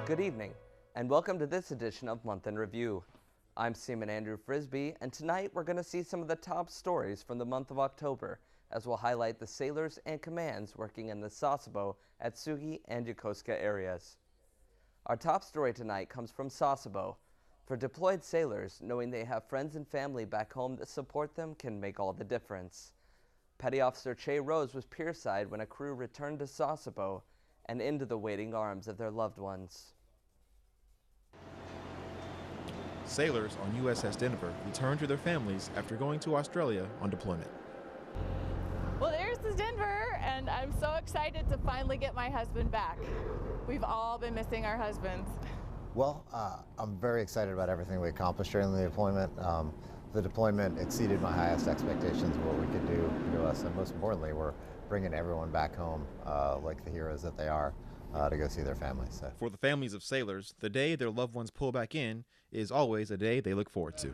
Good evening, and welcome to this edition of Month in Review. I'm Seaman Andrew Frisbee, and tonight we're going to see some of the top stories from the month of October, as we'll highlight the sailors and commands working in the Sasebo, Atsugi, and Yokosuka areas. Our top story tonight comes from Sasebo. For deployed sailors, knowing they have friends and family back home that support them can make all the difference. Petty Officer Che Rose was pierside when a crew returned to Sasebo and into the waiting arms of their loved ones. Sailors on USS Denver returned to their families after going to Australia on deployment. Well, there's the Denver, and I'm so excited to finally get my husband back. We've all been missing our husbands. Well, I'm very excited about everything we accomplished during the deployment. The deployment exceeded my highest expectations of what we could do to us, and most importantly, we're bringing everyone back home like the heroes that they are to go see their families. So. For the families of sailors, the day their loved ones pull back in is always a day they look forward to.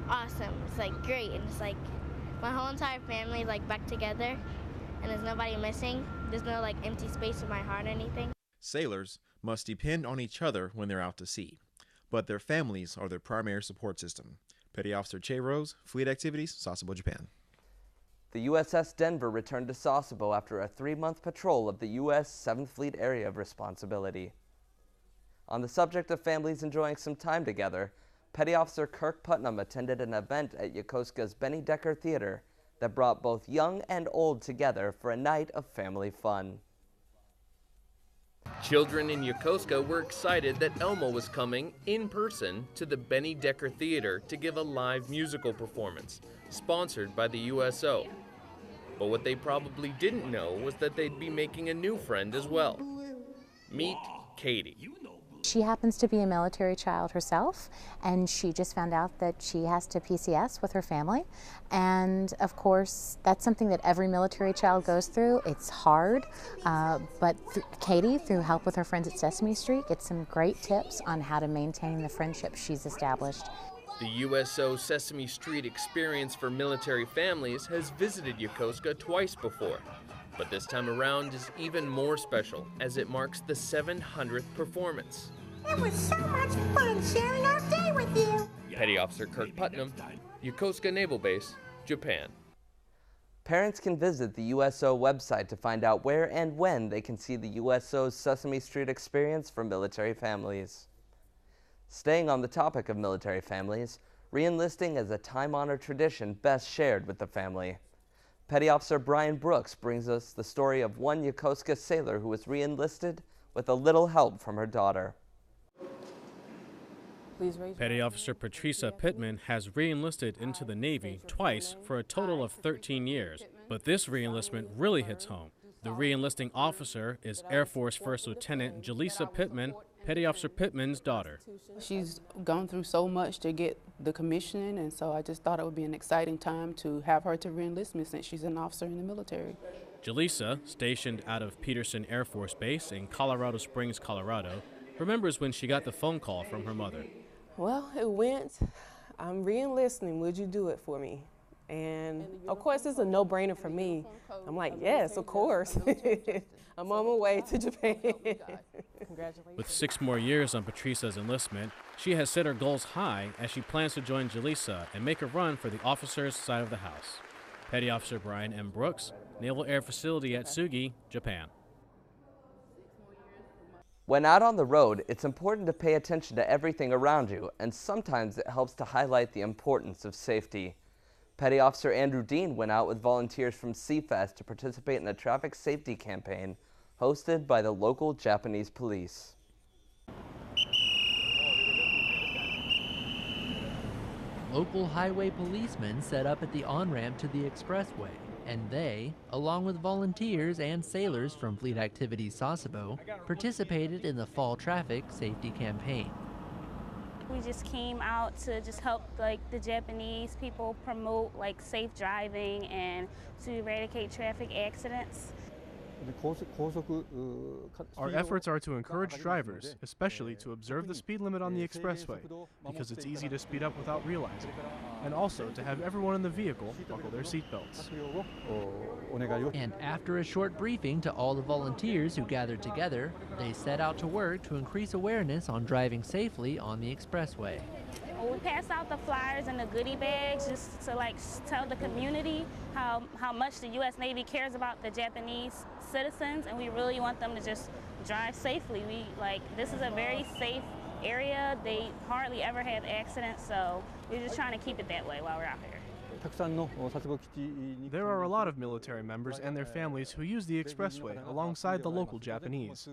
Awesome. It's like great, and it's like my whole entire family like back together, and there's nobody missing. There's no like empty space in my heart or anything. Sailors must depend on each other when they're out to sea, but their families are their primary support system. Petty Officer Che Rose, Fleet Activities, Sasebo, Japan. The USS Denver returned to Sasebo after a 3-month patrol of the U.S. 7th Fleet Area of Responsibility. On the subject of families enjoying some time together, Petty Officer Kirk Putnam attended an event at Yokosuka's Benny Decker Theater that brought both young and old together for a night of family fun. Children in Yokosuka were excited that Elmo was coming in person to the Benny Decker Theater to give a live musical performance, sponsored by the USO. But what they probably didn't know was that they'd be making a new friend as well. Meet Katie. She happens to be a military child herself, and she just found out that she has to PCS with her family. And of course, that's something that every military child goes through. It's hard, but Katie, through help with her friends at Sesame Street, gets some great tips on how to maintain the friendship she's established. The USO Sesame Street experience for military families has visited Yokosuka twice before. But this time around is even more special as it marks the 700th performance. It was so much fun sharing our day with you. Petty Officer Kirk Putnam, Yokosuka Naval Base, Japan. Parents can visit the USO website to find out where and when they can see the USO's Sesame Street experience for military families. Staying on the topic of military families, re-enlisting is a time-honored tradition best shared with the family. Petty Officer Brian Brooks brings us the story of one Yokosuka sailor who was re-enlisted with a little help from her daughter. Petty Officer Patricia Pittman has re-enlisted into the Navy twice for a total of 13 years, but this re-enlistment really hits home. The re-enlisting officer is Air Force First Lieutenant Jaleesa Pittman, Petty Officer Pittman's daughter. She's gone through so much to get the commissioning, and so I just thought it would be an exciting time to have her to re-enlist me since she's an officer in the military. Jaleesa, stationed out of Peterson Air Force Base in Colorado Springs, Colorado, remembers when she got the phone call from her mother. Well, it went, I'm re-enlisting, would you do it for me? And of course, it's a no-brainer for me. I'm like, yes, of course. I'm on my way to Japan. Congratulations. With 6 more years on Patricia's enlistment, she has set her goals high as she plans to join Jaleesa and make a run for the officers' side of the house. Petty Officer Brian M. Brooks, Naval Air Facility at Atsugi, Japan. When out on the road, it's important to pay attention to everything around you, and sometimes it helps to highlight the importance of safety. Petty Officer Andrew Dean went out with volunteers from CFAY to participate in a traffic safety campaign hosted by the local Japanese police. Local highway policemen set up at the on-ramp to the expressway, and they, along with volunteers and sailors from Fleet Activities Sasebo, participated in the fall traffic safety campaign. We just came out to just help the Japanese people promote safe driving and to eradicate traffic accidents. Our efforts are to encourage drivers, especially to observe the speed limit on the expressway, because it's easy to speed up without realizing, and also to have everyone in the vehicle buckle their seatbelts. And after a short briefing to all the volunteers who gathered together, they set out to work to increase awareness on driving safely on the expressway. We pass out the flyers and the goodie bags just to tell the community how much the U.S. Navy cares about the Japanese citizens, and we really want them to just drive safely. This is a very safe area. They hardly ever have accidents, so we're just trying to keep it that way while we're out here. There are a lot of military members and their families who use the expressway alongside the local Japanese.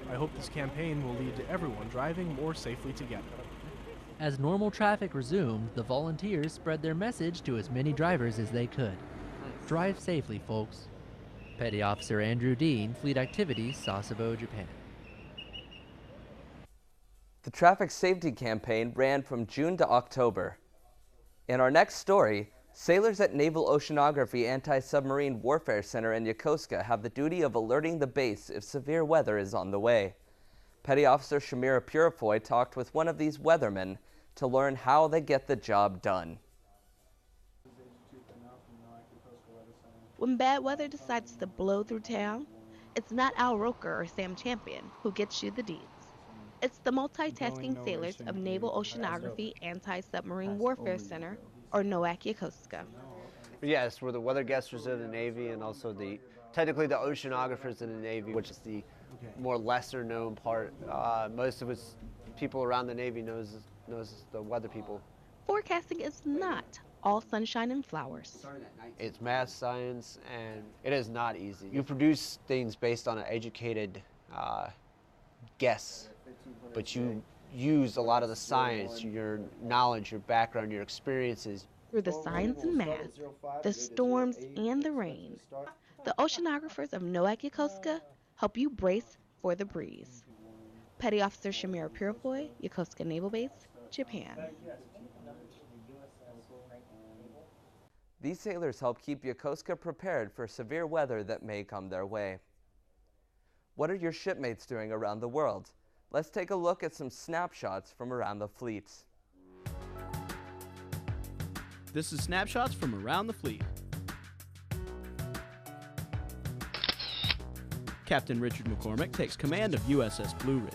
I hope this campaign will lead to everyone driving more safely together. As normal traffic resumed, the volunteers spread their message to as many drivers as they could. Drive safely, folks. Petty Officer Andrew Dean, Fleet Activities, Sasebo, Japan. The traffic safety campaign ran from June to October. In our next story, sailors at Naval Oceanography Anti-Submarine Warfare Center in Yokosuka have the duty of alerting the base if severe weather is on the way. Petty Officer Shamira Purifoy talked with one of these weathermen to learn how they get the job done. When bad weather decides to blow through town, it's not Al Roker or Sam Champion who gets you the deeds. It's the multitasking sailors of Naval Oceanography Anti-Submarine Warfare Center, or NAOWC Yokosuka. Yes, we're the weather guessers of the Navy and also technically the oceanographers in the Navy, which is the more lesser known part. Most of us people around the Navy knows the weather people. Forecasting is not all sunshine and flowers. It's math, science, and it is not easy. You produce things based on an educated guess, but you use a lot of the science, your knowledge, your background, your experiences. Through the science and math, the storms and the rain, the oceanographers of NAOWC Yokosuka help you brace for the breeze. Petty Officer Shamira Purifoy, Yokosuka Naval Base, Japan. These sailors help keep Yokosuka prepared for severe weather that may come their way. What are your shipmates doing around the world? Let's take a look at some snapshots from around the fleet. This is snapshots from around the fleet. Captain Richard McCormick takes command of USS Blue Ridge.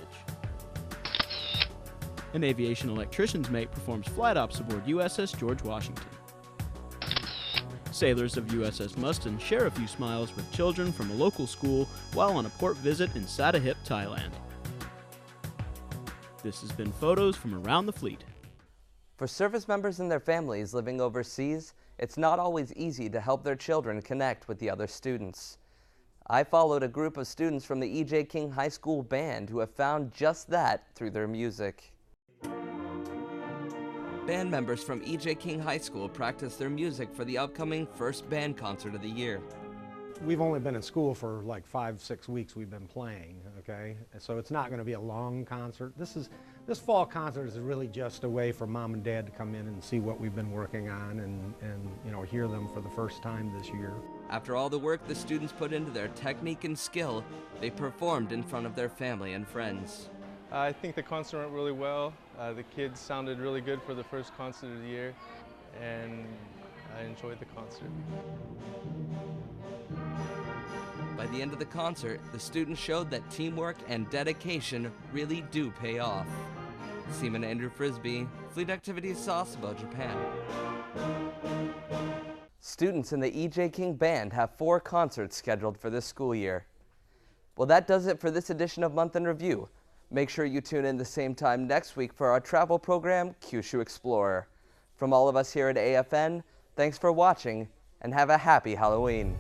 An aviation electrician's mate performs flight ops aboard USS George Washington. Sailors of USS Muston share a few smiles with children from a local school while on a port visit in Satahip, Thailand. This has been photos from around the fleet. For service members and their families living overseas, it's not always easy to help their children connect with the other students. I followed a group of students from the E.J. King High School band who have found just that through their music. Band members from E.J. King High School practice their music for the upcoming first band concert of the year. We've only been in school for like 5-6 weeks we've been playing, okay? So it's not going to be a long concert. This fall concert is really just a way for mom and dad to come in and see what we've been working on and hear them for the first time this year. After all the work the students put into their technique and skill, they performed in front of their family and friends. I think the concert went really well. The kids sounded really good for the first concert of the year, and I enjoyed the concert. By the end of the concert, the students showed that teamwork and dedication really do pay off. Seaman Andrew Frisbee, Fleet Activities, Sasebo, Japan. Students in the E.J. King Band have 4 concerts scheduled for this school year. Well, that does it for this edition of Month in Review. Make sure you tune in the same time next week for our travel program, Kyushu Explorer. From all of us here at AFN, thanks for watching and have a happy Halloween.